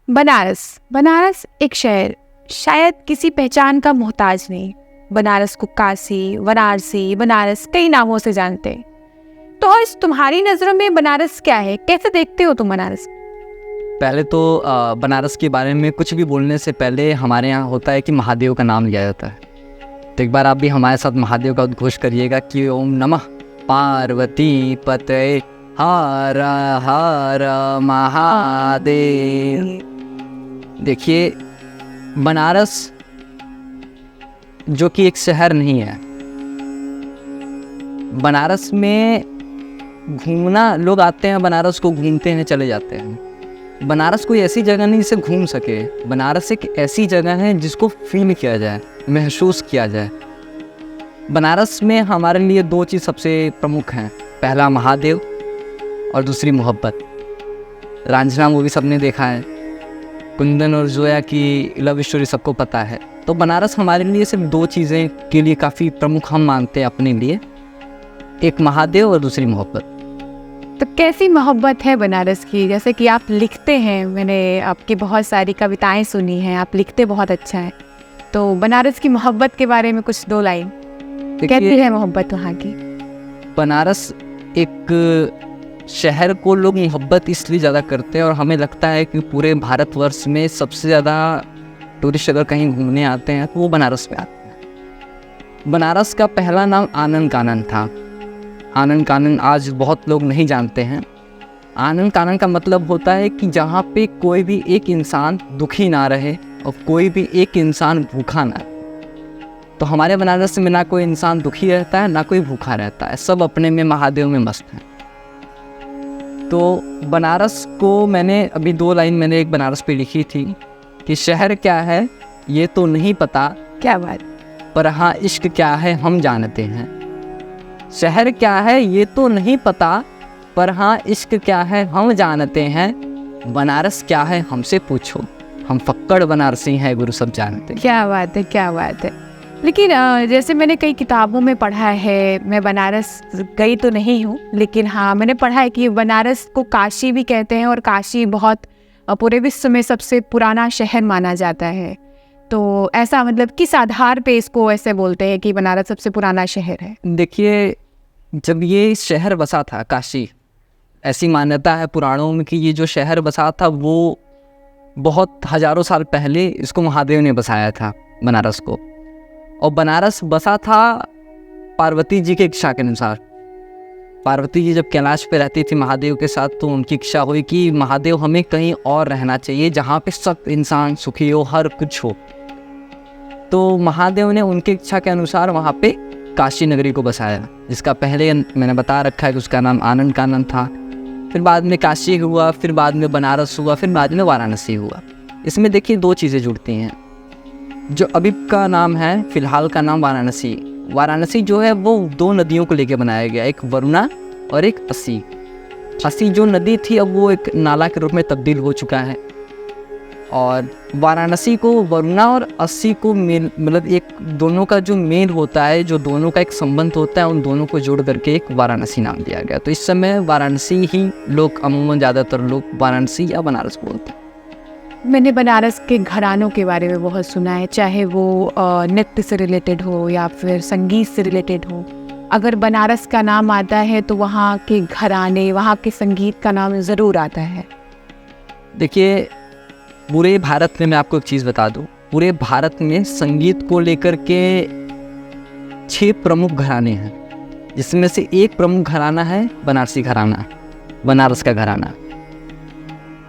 बनारस बनारस एक शहर, शायद किसी पहचान का मोहताज नहीं। बनारस को काशी, वाराणसी, बनारस कई नामों से जानते हैं। तो आज तुम्हारी नज़रों में बनारस क्या है? कैसे देखते हो तुम बनारस? पहले तो बनारस के बारे में कुछ भी बोलने से पहले हमारे यहाँ होता है कि महादेव का नाम लिया जाता है। तो एक बार आप भी हमारे साथ महादेव का उद्घोष करिएगा कि ओम नमः पार्वती पतये हर हर महादेव। देखिए, बनारस जो कि एक शहर नहीं है, बनारस में घूमना, लोग आते हैं बनारस को, घूमते हैं, चले जाते हैं। बनारस कोई ऐसी जगह नहीं जिसे घूम सके। बनारस एक ऐसी जगह है जिसको फील किया जाए, महसूस किया जाए। बनारस में हमारे लिए दो चीज़ सबसे प्रमुख हैं, पहला महादेव और दूसरी मोहब्बत। रांझना मूवी सबने देखा है, कुंदन और जोया की लव स्टोरी सबको पता है। तो बनारस हमारे लिए सिर्फ दो चीज़ें के लिए काफ़ी प्रमुख हम मानते हैं अपने लिए, एक महादेव और दूसरी मोहब्बत। तो कैसी मोहब्बत है बनारस की? जैसे कि आप लिखते हैं, मैंने आपकी बहुत सारी कविताएं सुनी हैं, आप लिखते बहुत अच्छा है। तो बनारस की मोहब्बत के बारे में कुछ दो लाइन। कैसी है मोहब्बत वहाँ की? बनारस एक शहर को लोग मोहब्बत इसलिए ज़्यादा करते हैं, और हमें लगता है कि पूरे भारतवर्ष में सबसे ज़्यादा टूरिस्ट अगर कहीं घूमने आते हैं तो वो बनारस में आते हैं। बनारस का पहला नाम आनंद कानन था। आनंद कानन आज बहुत लोग नहीं जानते हैं। आनंद कानन का मतलब होता है कि जहाँ पे कोई भी एक इंसान दुखी ना रहे और कोई भी एक इंसान भूखा ना रहे। तो हमारे बनारस में ना कोई इंसान दुखी रहता है, ना कोई भूखा रहता है, सब अपने में महादेव में मस्त हैं। तो बनारस को मैंने अभी दो लाइन मैंने एक बनारस पे लिखी थी कि शहर क्या है ये तो नहीं पता, क्या बात, पर हाँ इश्क क्या है हम जानते हैं। शहर क्या है ये तो नहीं पता, पर हाँ इश्क क्या है हम जानते हैं। बनारस क्या है हमसे पूछो, हम फक्कड़ बनारसी हैं गुरु सब जानते हैं। क्या बात है, क्या बात है। लेकिन जैसे मैंने कई किताबों में पढ़ा है, मैं बनारस गई तो नहीं हूँ, लेकिन हाँ मैंने पढ़ा है कि बनारस को काशी भी कहते हैं, और काशी बहुत पूरे विश्व में सबसे पुराना शहर माना जाता है। तो ऐसा मतलब किस आधार पे इसको ऐसे बोलते हैं कि बनारस सबसे पुराना शहर है? देखिए, जब ये शहर बसा था काशी, ऐसी मान्यता है पुराणों में कि ये जो शहर बसा था वो बहुत हजारों साल पहले इसको महादेव ने बसाया था, बनारस को। और बनारस बसा था पार्वती जी की इच्छा के अनुसार। पार्वती जी जब कैलाश पे रहती थी महादेव के साथ, तो उनकी इच्छा हुई कि महादेव हमें कहीं और रहना चाहिए जहाँ पे सब इंसान सुखी हो, हर कुछ हो। तो महादेव ने उनकी इच्छा के अनुसार वहाँ पे काशी नगरी को बसाया, जिसका पहले मैंने बता रखा है कि उसका नाम आनंद कानन था। फिर बाद में काशी हुआ, फिर बाद में बनारस हुआ, फिर बाद में वाराणसी हुआ। इसमें देखिए दो चीज़ें जुड़ती हैं। जो अभी का नाम है, फिलहाल का नाम वाराणसी। वाराणसी जो है वो दो नदियों को लेके बनाया गया, एक वरुणा और एक अस्सी। अस्सी जो नदी थी अब वो एक नाला के रूप में तब्दील हो चुका है, और वाराणसी को वरुणा और अस्सी को मतलब एक दोनों का जो मेन होता है, जो दोनों का एक संबंध होता है, उन दोनों को जोड़ करके एक वाराणसी नाम दिया गया। तो इस समय वाराणसी ही लोग, अमूमन ज़्यादातर लोग वाराणसी या बनारस बोलते हैं। मैंने बनारस के घरानों के बारे में बहुत सुना है, चाहे वो नृत्य से रिलेटेड हो या फिर संगीत से रिलेटेड हो। अगर बनारस का नाम आता है तो वहाँ के घराने, वहाँ के संगीत का नाम ज़रूर आता है। देखिए, पूरे भारत में मैं आपको एक चीज़ बता दूँ, पूरे भारत में संगीत को लेकर के 6 प्रमुख घराने हैं, जिसमें से एक प्रमुख घराना है बनारसी घराना, बनारस का घराना।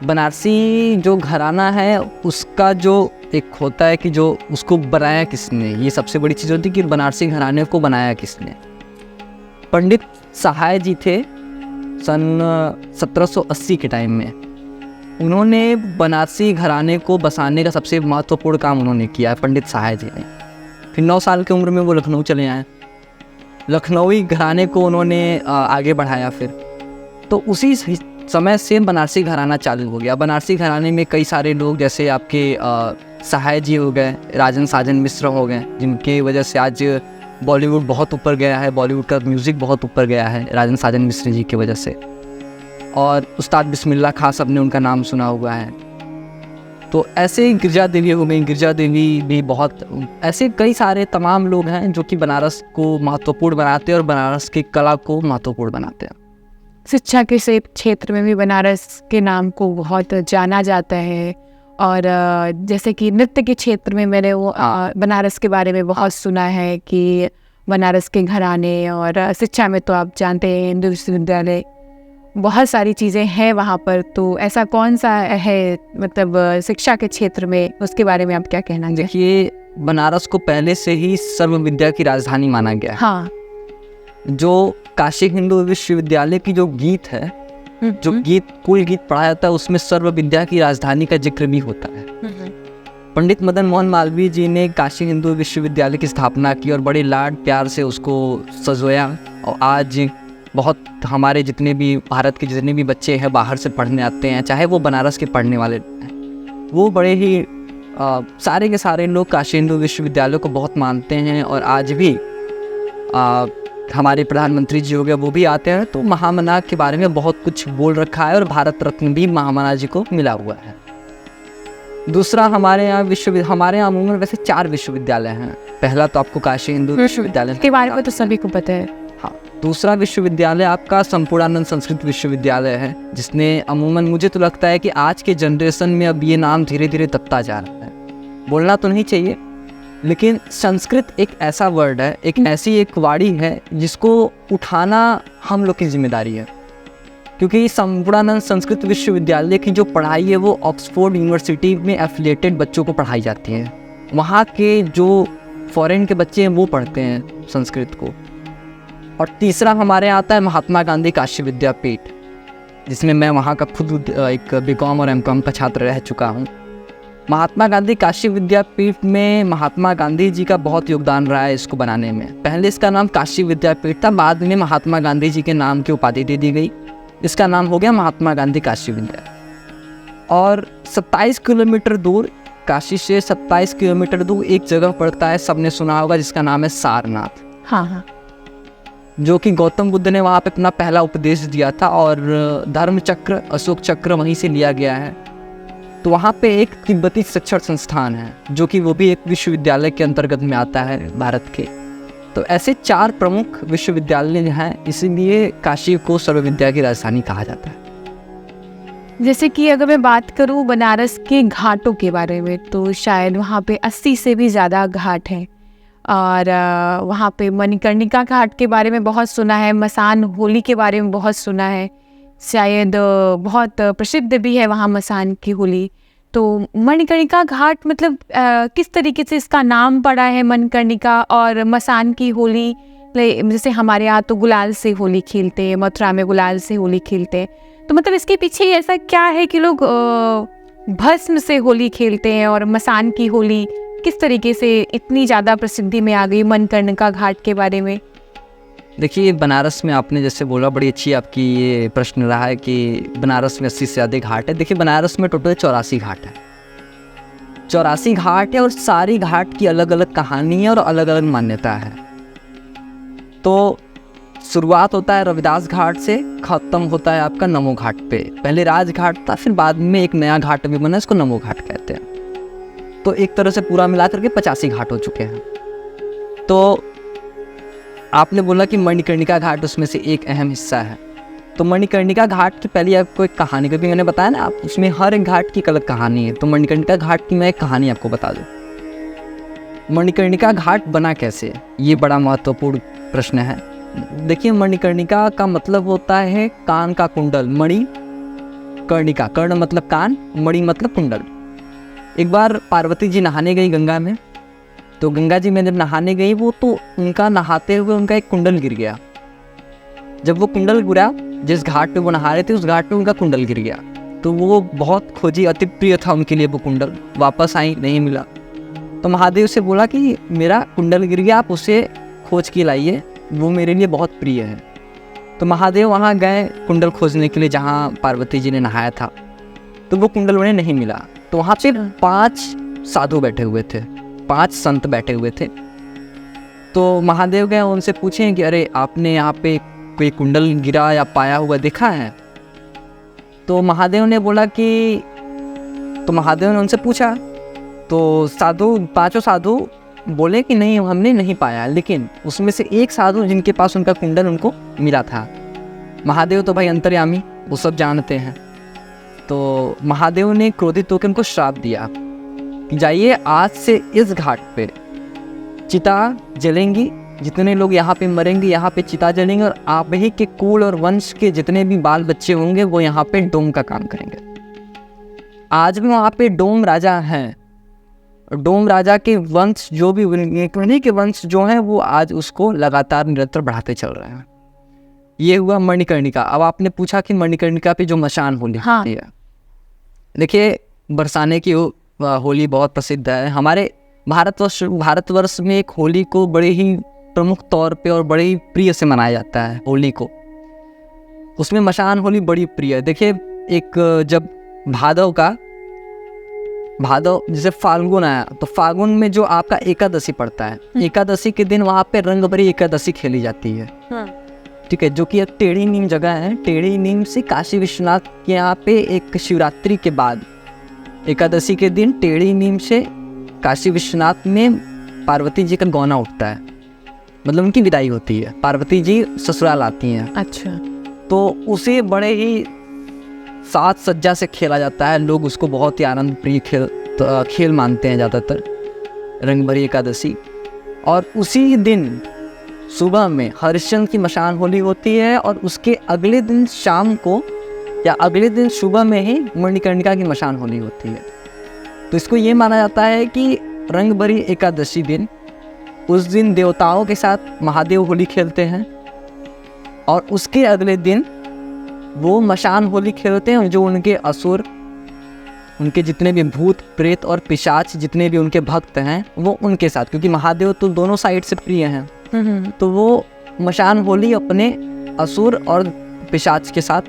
बनारसी जो घराना है उसका जो एक होता है कि जो उसको बनाया किसने, ये सबसे बड़ी चीज़ होती है कि बनारसी घराने को बनाया किसने। पंडित सहाय जी थे सन 1780 के टाइम में। उन्होंने बनारसी घराने को बसाने का सबसे महत्वपूर्ण काम उन्होंने किया, पंडित सहाय जी ने। फिर 9 साल की उम्र में वो लखनऊ चले आए, लखनवी घराने को उन्होंने आगे बढ़ाया। फिर तो उसी समय से बनारसी घराना चालू हो गया। बनारसी घराने में कई सारे लोग, जैसे आपके सहाय जी हो गए, राजन साजन मिश्र हो गए, जिनकी वजह से आज बॉलीवुड बहुत ऊपर गया है, बॉलीवुड का म्यूज़िक बहुत ऊपर गया है राजन साजन मिश्र जी की वजह से। और उस्ताद बिस्मिल्लाह खां, सब ने उनका नाम सुना हुआ है। तो ऐसे गिरजा देवी हो गई, गिरजा देवी भी बहुत, ऐसे कई सारे तमाम लोग हैं जो कि बनारस को महत्वपूर्ण बनाते हैं और बनारस की कला को महत्वपूर्ण बनाते हैं। शिक्षा के से क्षेत्र में भी बनारस के नाम को बहुत जाना जाता है। और जैसे कि नृत्य के क्षेत्र में मैंने वो बनारस के बारे में बहुत सुना है कि बनारस के घराने, और शिक्षा में तो आप जानते हैं हिंदू विश्वविद्यालय, बहुत सारी चीज़ें हैं वहाँ पर। तो ऐसा कौन सा है मतलब शिक्षा के क्षेत्र में, उसके बारे में आप क्या कहना चाहिए? देखिए, बनारस को पहले से ही सर्व विद्या की राजधानी माना गया है। हाँ, जो काशी हिंदू विश्वविद्यालय की जो गीत है, जो गीत कुल गीत पढ़ाया जाता है, उसमें सर्व विद्या की राजधानी का जिक्र भी होता है। पंडित मदन मोहन मालवीय जी ने काशी हिंदू विश्वविद्यालय की स्थापना की और बड़े लाड प्यार से उसको सजोया, और आज बहुत हमारे जितने भी भारत के जितने भी बच्चे हैं बाहर से पढ़ने आते हैं, चाहे वो बनारस के पढ़ने वाले हैं, वो बड़े ही सारे के सारे लोग काशी हिंदू विश्वविद्यालय को बहुत मानते हैं। और आज भी हमारे प्रधानमंत्री जी हो गए, वो भी आते हैं, तो महामना के बारे में बहुत कुछ बोल रखा है और भारत रत्न भी महामना जी को मिला हुआ है। दूसरा, हमारे यहाँ अमूमन वैसे 4 विश्वविद्यालय हैं। पहला तो आपको काशी हिंदू विश्वविद्यालय के बारे में तो सभी को पता है। हाँ, दूसरा विश्वविद्यालय आपका संपूर्णानंद संस्कृत विश्वविद्यालय है, जिसने अमूमन, मुझे तो लगता है कि आज के जनरेशन में अब ये नाम धीरे धीरे दबता जा रहा है। बोलना तो नहीं चाहिए, लेकिन संस्कृत एक ऐसा वर्ड है, एक ऐसी एक वाणी है जिसको उठाना हम लोग की जिम्मेदारी है। क्योंकि संपूर्णानंद संस्कृत विश्वविद्यालय की जो पढ़ाई है वो ऑक्सफोर्ड यूनिवर्सिटी में एफिलिएटेड बच्चों को पढ़ाई जाती है। वहाँ के जो फॉरेन के बच्चे हैं वो पढ़ते हैं संस्कृत को। और तीसरा हमारे यहाँ आता है महात्मा गांधी काशी विद्यापीठ, जिसमें मैं वहाँ का खुद एक बीकॉम और एमकॉम का छात्र रह चुका हूँ। महात्मा गांधी काशी विद्यापीठ में महात्मा गांधी जी का बहुत योगदान रहा है इसको बनाने में। पहले इसका नाम काशी विद्यापीठ था, बाद में महात्मा गांधी जी के नाम की उपाधि दे दी गई, इसका नाम हो गया महात्मा गांधी काशी विद्यापीठ। और 27 किलोमीटर दूर, काशी से 27 किलोमीटर दूर एक जगह पड़ता है, सबने सुना होगा, जिसका नाम है सारनाथ। हाँ हाँ, जो कि गौतम बुद्ध ने वहाँ पे अपना पहला उपदेश दिया था, और धर्म चक्र, अशोक चक्र वहीं से लिया गया है। तो वहाँ पे एक तिब्बती शिक्षण संस्थान है, जो कि वो भी एक विश्वविद्यालय के अंतर्गत में आता है भारत के। तो ऐसे 4 प्रमुख विश्वविद्यालय हैं, इसीलिए काशी को सर्वविद्या की राजधानी कहा जाता है। जैसे कि अगर मैं बात करूँ बनारस के घाटों के बारे में, तो शायद वहाँ पे 80 से भी ज़्यादा घाट हैं। और वहाँ पे मणिकर्णिका घाट के बारे में बहुत सुना है, मसान होली के बारे में बहुत सुना है, शायद बहुत प्रसिद्ध भी है वहाँ मसान की होली। तो मणिकर्णिका घाट मतलब किस तरीके से इसका नाम पड़ा है मणिकर्णिका, और मसान की होली, जैसे हमारे यहाँ तो गुलाल से होली खेलते हैं, मथुरा में गुलाल से होली खेलते हैं, तो मतलब इसके पीछे ऐसा क्या है कि लोग भस्म से होली खेलते हैं, और मसान की होली किस तरीके से इतनी ज़्यादा प्रसिद्धि में आ गई मणिकर्णिका घाट के बारे में? देखिए, बनारस में आपने जैसे बोला, बड़ी अच्छी आपकी ये प्रश्न रहा है कि बनारस में 80 से ज़्यादा घाट है। देखिए, बनारस में टोटल 84 घाट है, 84 घाट है, और सारी घाट की अलग अलग कहानी है और अलग अलग मान्यता है। तो शुरुआत होता है रविदास घाट से, ख़त्म होता है आपका नमो घाट पे। पहले राज घाट था, फिर बाद में एक नया घाट भी बना, इसको नमो घाट कहते हैं। तो एक तरह से पूरा मिला करके 85 घाट हो चुके हैं। तो आपने बोला कि मणिकर्णिका घाट उसमें से एक अहम हिस्सा है। तो मणिकर्णिका घाट की पहले आपको एक कहानी, क्योंकि मैंने बताया ना, आप उसमें हर एक घाट की एक अलग कहानी है। तो मणिकर्णिका घाट की मैं एक कहानी आपको बता दूँ। मणिकर्णिका घाट बना कैसे, ये बड़ा महत्वपूर्ण प्रश्न है। देखिए, मणिकर्णिका का मतलब होता है कान का कुंडल। मणि कर्णिका, कर्ण मतलब कान, मणि मतलब कुंडल। एक बार पार्वती जी नहाने गई गंगा में, तो गंगा जी में जब नहाने गई वो, तो उनका नहाते हुए उनका एक कुंडल गिर गया। जब वो कुंडल गिरा, जिस घाट पे वो नहा रहे थे उस घाट पे उनका कुंडल गिर गया। तो वो बहुत खोजी, अति प्रिय था उनके लिए वो कुंडल। वापस आई, नहीं मिला। तो महादेव से बोला कि मेरा कुंडल गिर गया, आप उसे खोज के लाइए, वो मेरे लिए बहुत प्रिय है। तो महादेव वहाँ गए कुंडल खोजने के लिए जहाँ पार्वती जी ने नहाया था। तो वो कुंडल उन्हें नहीं मिला। तो वहाँ पे 5 साधु बैठे हुए थे, 5 संत बैठे हुए थे। तो महादेव गए, उनसे पूछें कि अरे आपने यहाँ पे कोई कुंडल गिरा या पाया हुआ देखा है? तो महादेव ने बोला कि तो महादेव ने उनसे पूछा, तो साधु, पांचों साधु बोले कि नहीं, हमने नहीं पाया। लेकिन उसमें से एक साधु जिनके पास उनका कुंडल उनको मिला था। महादेव तो भाई अंतर्यामी, वो सब जानते हैं। तो महादेव ने क्रोधित होकर उनको श्राप दिया कि जाइए, आज से इस घाट पे चिता जलेंगी, जितने लोग यहाँ पे मरेंगे यहाँ पे चिता जलेंगे, और आप ही के कुल और वंश के जितने भी बाल बच्चे होंगे वो यहाँ पे डोम का काम करेंगे। आज भी वहाँ पे डोम राजा हैं, डोम राजा के वंश जो भी उन्हीं के वंश जो हैं वो आज उसको लगातार निरंतर बढ़ाते चल रहे हैं। ये हुआ मणिकर्णिका। अब आपने पूछा कि मणिकर्णिका पे जो मशान होली होती है, देखिए बरसाने की होली बहुत प्रसिद्ध है। हमारे भारतवर्ष में एक होली को बड़े ही प्रमुख तौर पे और बड़े ही प्रिय से मनाया जाता है। होली को उसमें मशान होली बड़ी प्रिय है। देखिए एक जब भादव जैसे फाल्गुन आया, तो फाल्गुन में जो आपका एकादशी पड़ता है, एकादशी के दिन वहाँ पे रंग भरी एकादशी खेली जाती है। ठीक है, जो कि एक टेढ़ी नीम जगह है। टेढ़ी नीम से काशी विश्वनाथ के यहाँ पे एक शिवरात्रि के बाद एकादशी के दिन टेढ़ी नीम से काशी विश्वनाथ में पार्वती जी का गौना उठता है, मतलब उनकी विदाई होती है। पार्वती जी ससुराल आती हैं। अच्छा। तो उसे बड़े ही साज सज्जा से खेला जाता है। लोग उसको बहुत ही आनंद प्रिय खेल मानते हैं ज़्यादातर, रंगभरी एकादशी। और उसी दिन सुबह में हरिश्चंद्र की मशान होली होती है, और उसके अगले दिन शाम को या अगले दिन सुबह में ही मणिकर्णिका की मशान होली होती है। तो इसको ये माना जाता है कि रंगभरी एकादशी दिन, उस दिन देवताओं के साथ महादेव होली खेलते हैं, और उसके अगले दिन वो मशान होली खेलते हैं जो उनके असुर, उनके जितने भी भूत प्रेत और पिशाच जितने भी उनके भक्त हैं वो उनके साथ, क्योंकि महादेव तो दोनों साइड से प्रिय हैं। तो वो मशान होली अपने असुर और पिशाच के साथ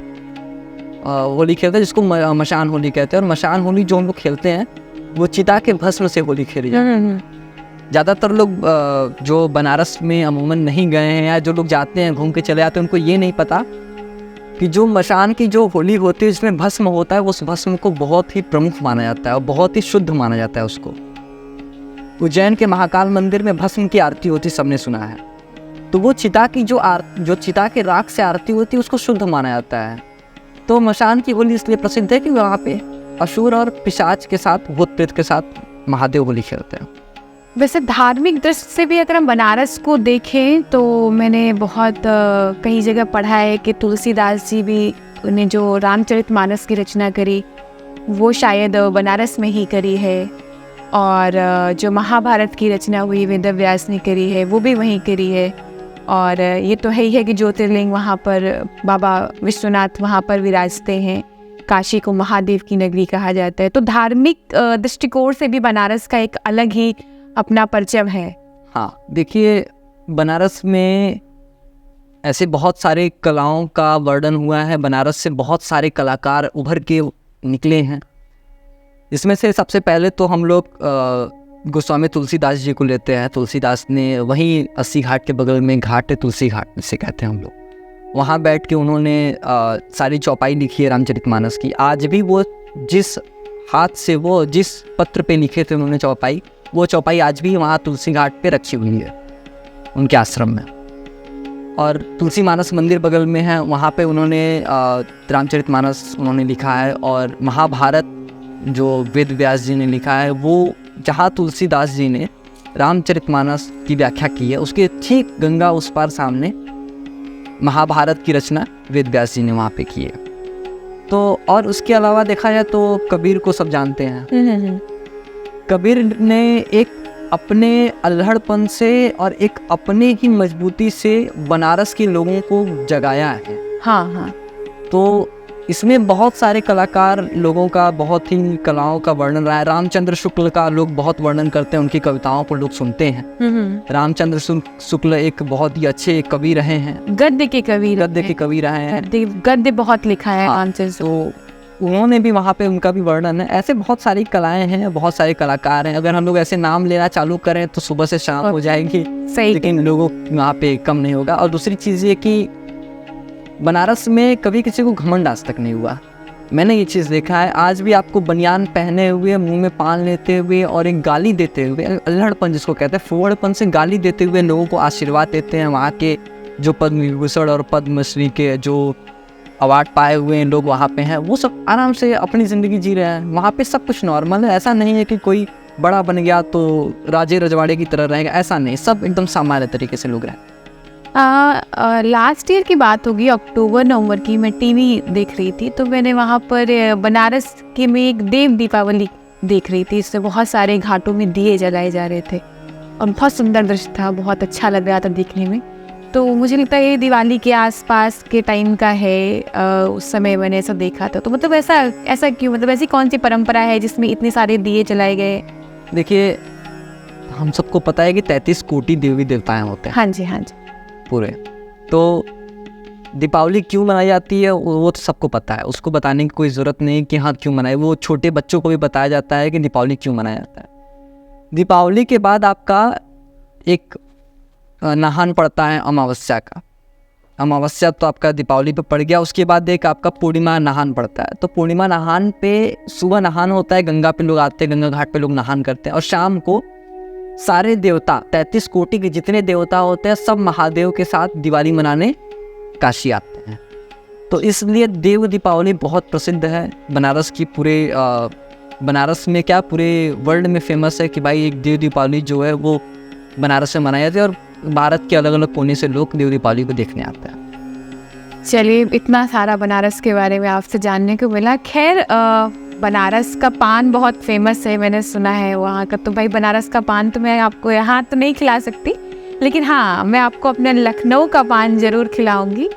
होली खेलते हैं, जिसको मशान होली कहते हैं। और मशान होली जो हम लोग खेलते हैं वो चिता के भस्म से होली खेली जाती है। ज़्यादातर लोग जो बनारस में अमूमन नहीं गए हैं या जो लोग जाते हैं घूम के चले आते हैं, उनको ये नहीं पता कि जो मशान की जो होली होती है जिसमें भस्म होता है, उस भस्म को बहुत ही प्रमुख माना जाता है और बहुत ही शुद्ध माना जाता है उसको। उज्जैन के महाकाल मंदिर में भस्म की आरती होती, सबने सुना है। तो वो चिता की जो चिता के राख से आरती होती है उसको शुद्ध माना जाता है। तो मशान की होली इसलिए प्रसिद्ध है कि वहाँ पे असुर और पिशाच के साथ, भूत प्रेत के साथ महादेव होली खेलते हैं। वैसे धार्मिक दृष्टि से भी अगर हम बनारस को देखें तो मैंने बहुत कई जगह पढ़ा है कि तुलसीदास जी भी ने जो रामचरितमानस की रचना करी वो शायद बनारस में ही करी है, और जो महाभारत की रचना हुई वेदव्यास ने करी है वो भी वहीं करी है। और ये तो है ही है कि ज्योतिर्लिंग वहाँ पर बाबा विश्वनाथ वहाँ पर विराजते हैं। काशी को महादेव की नगरी कहा जाता है। तो धार्मिक दृष्टिकोण से भी बनारस का एक अलग ही अपना परचम है। हाँ, देखिए बनारस में ऐसे बहुत सारे कलाओं का वर्णन हुआ है। बनारस से बहुत सारे कलाकार उभर के निकले हैं। इसमें से सबसे पहले तो हम लोग गोस्वामी तुलसीदास जी को लेते हैं। तुलसीदास ने वहीं 80 घाट के बगल में घाट है, तुलसी घाट से कहते हैं हम लोग, वहाँ बैठ के उन्होंने सारी चौपाई लिखी है रामचरितमानस की। आज भी वो जिस हाथ से वो जिस पत्र पे लिखे थे उन्होंने चौपाई, वो चौपाई आज भी वहाँ तुलसी घाट पे रखी हुई है उनके आश्रम में। और तुलसी मानस मंदिर बगल में है, वहाँ पे उन्होंने रामचरितमानस उन्होंने लिखा है। और महाभारत जो वेद व्यास जी ने लिखा है, वो जहाँ तुलसीदास जी ने रामचरितमानस की व्याख्या की है उसके ठीक गंगा उस पार सामने महाभारत की रचना वेद व्यास जी ने वहाँ पे की है। तो और उसके अलावा देखा जाए तो कबीर को सब जानते हैं। कबीर ने एक अपने अल्हड़पन से और एक अपने ही मजबूती से बनारस के लोगों को जगाया है। हाँ। तो इसमें बहुत सारे कलाकार लोगों का बहुत ही कलाओं का वर्णन रहा है। रामचंद्र शुक्ल का लोग बहुत वर्णन करते हैं, उनकी कविताओं को लोग सुनते हैं। रामचंद्र शुक्ल एक बहुत ही अच्छे कवि रहे हैं, गद्य के कवि रहे हैं। गद्य बहुत लिखा है रामचंद्र। तो उन्होंने भी वहाँ पे उनका भी वर्णन है। ऐसे बहुत सारी कलाएं हैं, बहुत सारे कलाकार हैं। अगर हम लोग ऐसे नाम लेना चालू करें तो सुबह से शाम हो जाएगी, लेकिन लोगों वहाँ पे कम नहीं होगा। और दूसरी चीज़ ये कि बनारस में कभी किसी को घमंड आज तक नहीं हुआ मैंने ये चीज़ देखा है, आज भी आपको बनियान पहने हुए, मुंह में पान लेते हुए और एक गाली देते हुए, अल्हड़पन जिसको कहते हैं, फुहड़पन से गाली देते हुए लोगों को आशीर्वाद देते हैं। वहाँ के जो पद्म विभूषण और पद्मश्री के जो अवार्ड पाए हुए हैं लोग वहाँ पे हैं, वो सब आराम से अपनी ज़िंदगी जी रहे हैं। वहाँ पे सब कुछ नॉर्मल है। ऐसा नहीं है कि कोई बड़ा बन गया तो राजे रजवाड़े की तरह रहेगा, ऐसा नहीं। सब एकदम सामान्य तरीके से लोग रहते हैं। लास्ट ईयर की बात होगी, अक्टूबर नवंबर की, मैं टीवी देख रही थी तो मैंने वहाँ पर बनारस के में एक देव दीपावली देख रही थी। इससे बहुत सारे घाटों में दिए जलाए जा रहे थे और बहुत सुंदर दृश्य था, बहुत अच्छा लग रहा था देखने में। तो मुझे लगता है ये दिवाली के आसपास के टाइम का है, उस समय मैंने ऐसा देखा था। तो मतलब ऐसा क्यों, मतलब ऐसी कौन सी परंपरा है जिसमें इतने सारे दिए जलाए गए? देखिए, हम सबको पता है कि 33 कोटि देवी देवताएं होते हैं। हाँ जी, हाँ जी। पूरे। तो दीपावली क्यों मनाई जाती है वो तो सबको पता है, उसको बताने की कोई ज़रूरत नहीं कि हाँ क्यों मनाए। वो छोटे बच्चों को भी बताया जाता है कि दीपावली क्यों मनाया जाता है। दीपावली के बाद आपका एक नहान पड़ता है अमावस्या का। अमावस्या तो आपका दीपावली पे पड़ गया। उसके बाद एक आपका पूर्णिमा नहान पड़ता है। तो पूर्णिमा नहान पे सुबह नहान होता है, गंगा पे लोग आते हैं, गंगा घाट पे लोग नहान करते हैं। और शाम को सारे देवता, 33 कोटि के जितने देवता होते हैं, सब महादेव के साथ दिवाली मनाने काशी आते हैं। तो इसलिए देव दीपावली बहुत प्रसिद्ध है बनारस की। पूरे बनारस में क्या, पूरे वर्ल्ड में फेमस है कि भाई एक देव दीपावली जो है वो बनारस में मनाई जाती है। और भारत के अलग अलग कोने से लोग देव दीपावली को देखने आते हैं। चलिए, इतना सारा बनारस के बारे में आपसे जानने को मिला। खैर, बनारस का पान बहुत फेमस है, मैंने सुना है वहाँ का। तो भाई बनारस का पान तो मैं आपको यहाँ तो नहीं खिला सकती, लेकिन हाँ, मैं आपको अपने लखनऊ का पान ज़रूर खिलाऊंगी।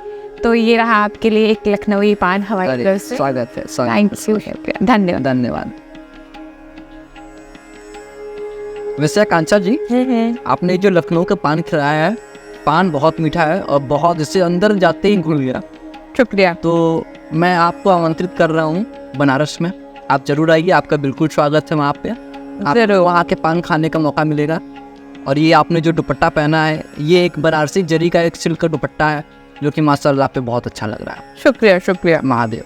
तो ये रहा आपके लिए एक लखनवी पान हमारी तरफ से। स्वागत है। थैंक यू, धन्यवाद। धन्यवाद। वैसे आकांक्षा जी, आपने जो लखनऊ का पान खिलाया है, पान बहुत मीठा है और बहुत इससे अंदर जाते ही घुल गया। शुक्रिया। तो मैं आपको आमंत्रित कर रहा हूँ बनारस में, आप जरूर आइए। आपका बिल्कुल स्वागत है वहाँ पे। आपको वहाँ के पान खाने का मौका मिलेगा। और ये आपने जो दुपट्टा पहना है, ये एक बनारसी जरी का एक सिल्क का दुपट्टा है, जो कि माशाल्लाह पे बहुत अच्छा लग रहा है। शुक्रिया, शुक्रिया। महादेव।